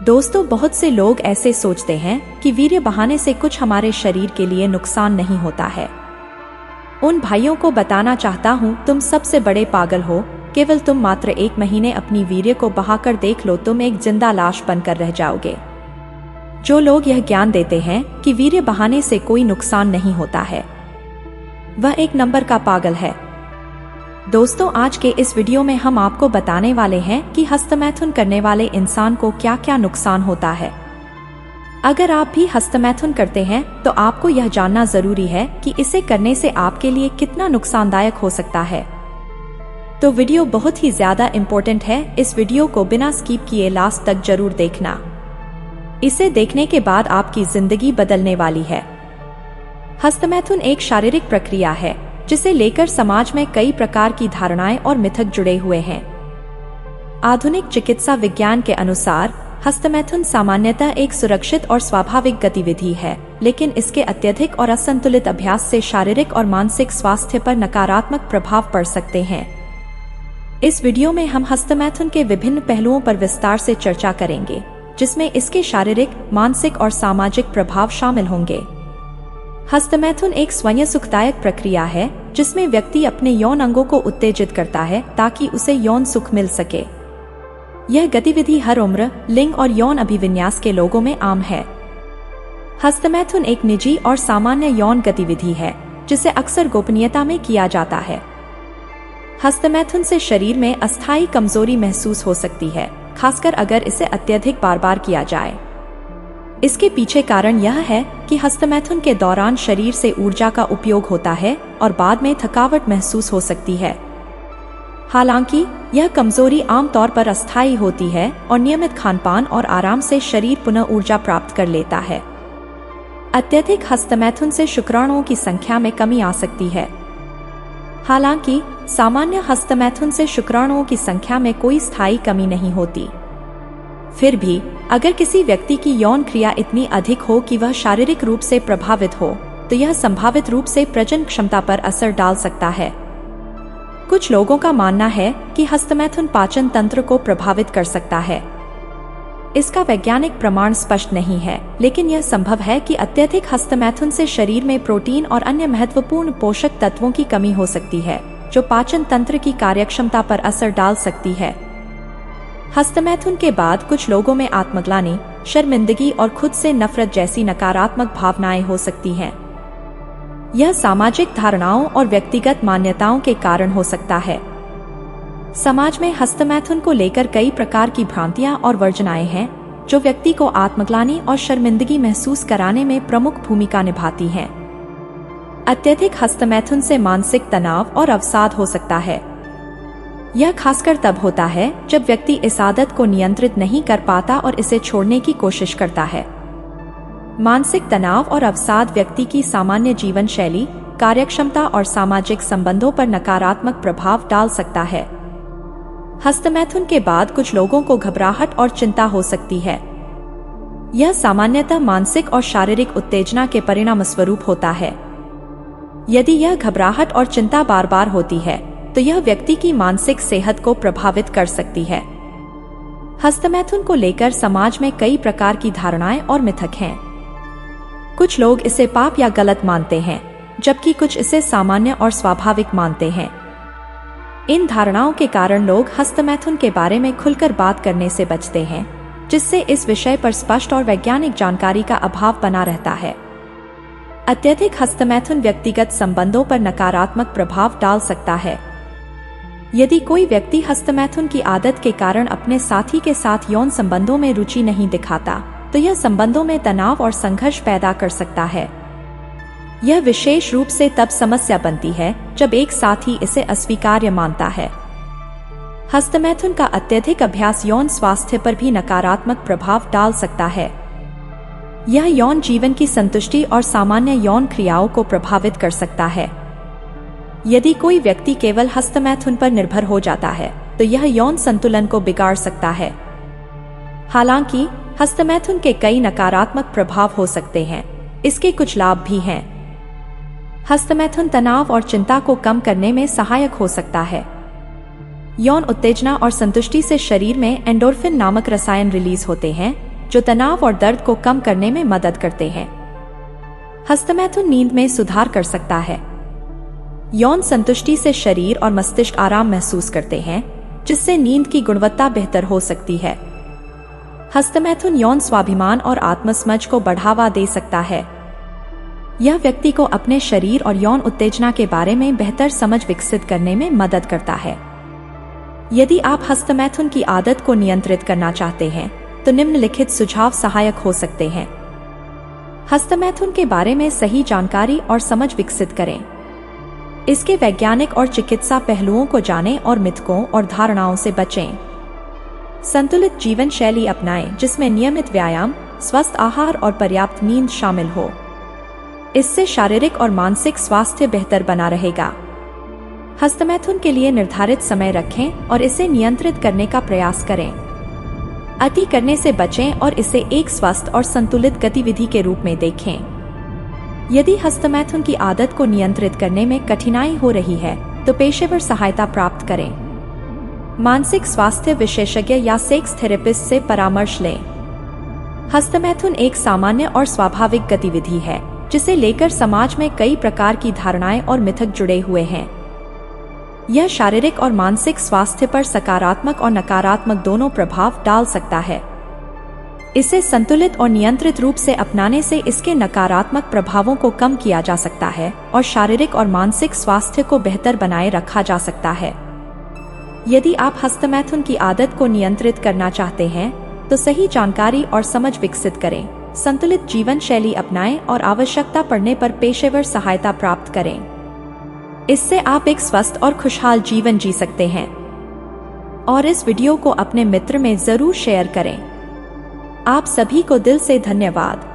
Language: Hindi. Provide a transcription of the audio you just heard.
दोस्तों, बहुत से लोग ऐसे सोचते हैं कि वीर्य बहाने से कुछ हमारे शरीर के लिए नुकसान नहीं होता है। उन भाइयों को बताना चाहता हूँ, तुम सबसे बड़े पागल हो। केवल तुम मात्र 1 महीने अपनी वीर्य को बहाकर देख लो, तुम एक जिंदा लाश बनकर रह जाओगे। जो लोग यह ज्ञान देते हैं कि वीर्य बहाने से कोई नुकसान नहीं होता है, वह 1 नंबर का पागल है। दोस्तों, आज के इस वीडियो में हम आपको बताने वाले हैं कि हस्तमैथुन करने वाले इंसान को क्या क्या नुकसान होता है। अगर आप भी हस्तमैथुन करते हैं तो आपको यह जानना जरूरी है कि इसे करने से आपके लिए कितना नुकसानदायक हो सकता है। तो वीडियो बहुत ही ज्यादा इम्पोर्टेंट है, इस वीडियो को बिना स्किप किए लास्ट तक जरूर देखना। इसे देखने के बाद आपकी जिंदगी बदलने वाली है। हस्तमैथुन एक शारीरिक प्रक्रिया है जिसे लेकर समाज में कई प्रकार की धारणाएं और मिथक जुड़े हुए हैं। आधुनिक चिकित्सा विज्ञान के अनुसार हस्तमैथुन सामान्यतः एक सुरक्षित और स्वाभाविक गतिविधि है, लेकिन इसके अत्यधिक और असंतुलित अभ्यास से शारीरिक और मानसिक स्वास्थ्य पर नकारात्मक प्रभाव पड़ सकते हैं। इस वीडियो में हम हस्तमैथुन के विभिन्न पहलुओं पर विस्तार से चर्चा करेंगे, जिसमें इसके शारीरिक, मानसिक और सामाजिक प्रभाव शामिल होंगे। हस्तमैथुन एक स्वयं सुखदायक प्रक्रिया है जिसमें व्यक्ति अपने यौन अंगों को उत्तेजित करता है ताकि उसे यौन सुख मिल सके। यह गतिविधि हर उम्र, लिंग और यौन अभिविन्यास के लोगों में आम है। हस्तमैथुन एक निजी और सामान्य यौन गतिविधि है जिसे अक्सर गोपनीयता में किया जाता है। हस्तमैथुन से शरीर में अस्थायी कमजोरी महसूस हो सकती है, खासकर अगर इसे अत्यधिक बार बार किया जाए। इसके पीछे कारण यह है कि हस्तमैथुन के दौरान शरीर से ऊर्जा का उपयोग होता है और बाद में थकावट महसूस हो सकती है। हालांकि यह कमजोरी आमतौर पर अस्थायी होती है और नियमित खानपान और आराम से शरीर पुनः ऊर्जा प्राप्त कर लेता है। अत्यधिक हस्तमैथुन से शुक्राणुओं की संख्या में कमी आ सकती है। हालांकि सामान्य हस्तमैथुन से शुक्राणुओं की संख्या में कोई स्थायी कमी नहीं होती। फिर भी अगर किसी व्यक्ति की यौन क्रिया इतनी अधिक हो कि वह शारीरिक रूप से प्रभावित हो, तो यह संभावित रूप से प्रजनन क्षमता पर असर डाल सकता है। कुछ लोगों का मानना है कि हस्तमैथुन पाचन तंत्र को प्रभावित कर सकता है। इसका वैज्ञानिक प्रमाण स्पष्ट नहीं है, लेकिन यह संभव है कि अत्यधिक हस्तमैथुन से शरीर में प्रोटीन और अन्य महत्वपूर्ण पोषक तत्वों की कमी हो सकती है, जो पाचन तंत्र की कार्यक्षमता पर असर डाल सकती है। हस्तमैथुन के बाद कुछ लोगों में आत्मग्लानि, शर्मिंदगी और खुद से नफरत जैसी नकारात्मक भावनाएं हो सकती हैं। यह सामाजिक धारणाओं और व्यक्तिगत मान्यताओं के कारण हो सकता है। समाज में हस्तमैथुन को लेकर कई प्रकार की भ्रांतियां और वर्जनाएं हैं, जो व्यक्ति को आत्मग्लानि और शर्मिंदगी महसूस कराने में प्रमुख भूमिका निभाती हैं। अत्यधिक हस्तमैथुन से मानसिक तनाव और अवसाद हो सकता है। यह खासकर तब होता है जब व्यक्ति इस आदत को नियंत्रित नहीं कर पाता और इसे छोड़ने की कोशिश करता है। मानसिक तनाव और अवसाद व्यक्ति की सामान्य जीवन शैली, कार्यक्षमता और सामाजिक संबंधों पर नकारात्मक प्रभाव डाल सकता है। हस्तमैथुन के बाद कुछ लोगों को घबराहट और चिंता हो सकती है। यह सामान्यतः मानसिक और शारीरिक उत्तेजना के परिणामस्वरूप होता है। यदि यह घबराहट और चिंता बार बार होती है, तो यह व्यक्ति की मानसिक सेहत को प्रभावित कर सकती है। हस्तमैथुन को लेकर समाज में कई प्रकार की धारणाएं और मिथक हैं। कुछ लोग इसे पाप या गलत मानते हैं, जबकि कुछ इसे सामान्य और स्वाभाविक मानते हैं। इन धारणाओं के कारण लोग हस्तमैथुन के बारे में खुलकर बात करने से बचते हैं, जिससे इस विषय पर स्पष्ट और वैज्ञानिक जानकारी का अभाव बना रहता है। अत्यधिक हस्तमैथुन व्यक्तिगत संबंधों पर नकारात्मक प्रभाव डाल सकता है। यदि कोई व्यक्ति हस्तमैथुन की आदत के कारण अपने साथी के साथ यौन संबंधों में रुचि नहीं दिखाता, तो यह संबंधों में तनाव और संघर्ष पैदा कर सकता है। यह विशेष रूप से तब समस्या बनती है जब एक साथी इसे अस्वीकार्य मानता है। हस्तमैथुन का अत्यधिक अभ्यास यौन स्वास्थ्य पर भी नकारात्मक प्रभाव डाल सकता है। यह यौन जीवन की संतुष्टि और सामान्य यौन क्रियाओं को प्रभावित कर सकता है। यदि कोई व्यक्ति केवल हस्तमैथुन पर निर्भर हो जाता है, तो यह यौन संतुलन को बिगाड़ सकता है। हालांकि हस्तमैथुन के कई नकारात्मक प्रभाव हो सकते हैं, इसके कुछ लाभ भी हैं। हस्तमैथुन तनाव और चिंता को कम करने में सहायक हो सकता है। यौन उत्तेजना और संतुष्टि से शरीर में एंडोर्फिन नामक रसायन रिलीज होते हैं, जो तनाव और दर्द को कम करने में मदद करते हैं। हस्तमैथुन नींद में सुधार कर सकता है। यौन संतुष्टि से शरीर और मस्तिष्क आराम महसूस करते हैं, जिससे नींद की गुणवत्ता बेहतर हो सकती है। हस्तमैथुन यौन स्वाभिमान और आत्मसमझ को बढ़ावा दे सकता है। यह व्यक्ति को अपने शरीर और यौन उत्तेजना के बारे में बेहतर समझ विकसित करने में मदद करता है। यदि आप हस्तमैथुन की आदत को नियंत्रित करना चाहते हैं, तो निम्नलिखित सुझाव सहायक हो सकते हैं। हस्तमैथुन के बारे में सही जानकारी और समझ विकसित करें। इसके वैज्ञानिक और चिकित्सा पहलुओं को जानें और मिथकों और धारणाओं से बचें। संतुलित जीवन शैली अपनाएं, जिसमें नियमित व्यायाम, स्वस्थ आहार और पर्याप्त नींद शामिल हो। इससे शारीरिक और मानसिक स्वास्थ्य बेहतर बना रहेगा। हस्तमैथुन के लिए निर्धारित समय रखें और इसे नियंत्रित करने का प्रयास करें। अति करने से बचें और इसे एक स्वस्थ और संतुलित गतिविधि के रूप में देखें। यदि हस्तमैथुन की आदत को नियंत्रित करने में कठिनाई हो रही है, तो पेशेवर सहायता प्राप्त करें। मानसिक स्वास्थ्य विशेषज्ञ या सेक्स थेरेपिस्ट से परामर्श लें। हस्तमैथुन एक सामान्य और स्वाभाविक गतिविधि है, जिसे लेकर समाज में कई प्रकार की धारणाएं और मिथक जुड़े हुए हैं। यह शारीरिक और मानसिक स्वास्थ्य पर सकारात्मक और नकारात्मक दोनों प्रभाव डाल सकता है। इसे संतुलित और नियंत्रित रूप से अपनाने से इसके नकारात्मक प्रभावों को कम किया जा सकता है और शारीरिक और मानसिक स्वास्थ्य को बेहतर बनाए रखा जा सकता है। यदि आप हस्तमैथुन की आदत को नियंत्रित करना चाहते हैं, तो सही जानकारी और समझ विकसित करें, संतुलित जीवन शैली अपनाएं और आवश्यकता पड़ने पर पेशेवर सहायता प्राप्त करें। इससे आप एक स्वस्थ और खुशहाल जीवन जी सकते हैं। और इस वीडियो को अपने मित्र में जरूर शेयर करें। आप सभी को दिल से धन्यवाद।